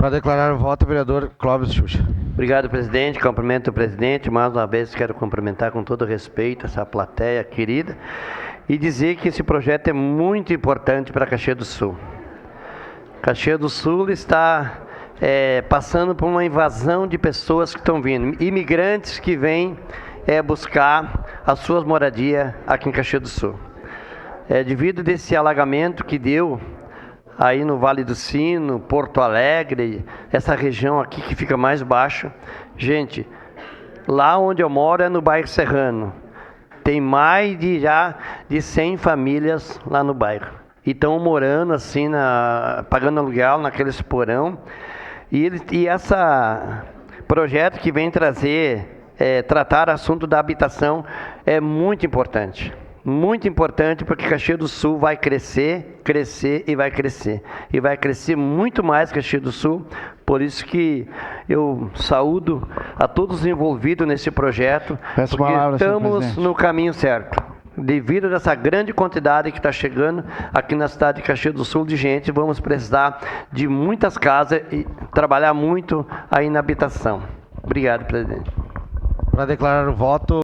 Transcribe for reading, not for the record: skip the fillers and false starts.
Para declarar o voto, o vereador Clóvis Xuxa. Obrigado, presidente. Cumprimento o presidente. Mais uma vez quero cumprimentar com todo respeito essa plateia querida e dizer que esse projeto é muito importante para Caxias do Sul. Caxias do Sul está passando por uma invasão de pessoas que estão vindo, imigrantes que vêm buscar as suas moradias aqui em Caxias do Sul. Devido desse alagamento que deu aí no Vale do Sino, Porto Alegre, essa região aqui que fica mais baixo. Gente, lá onde eu moro é no bairro Serrano. Tem mais de 100 famílias lá no bairro. E estão morando assim, pagando aluguel naqueles porão. E esse projeto que vem tratar assunto da habitação é muito importante. Muito importante, porque Caxias do Sul vai crescer e vai crescer. E vai crescer muito mais Caxias do Sul. Por isso que eu saúdo a todos os envolvidos nesse projeto, porque estamos no caminho certo. Devido a essa grande quantidade que está chegando aqui na cidade de Caxias do Sul de gente, vamos precisar de muitas casas e trabalhar muito aí na habitação. Obrigado, presidente. Para declarar o voto...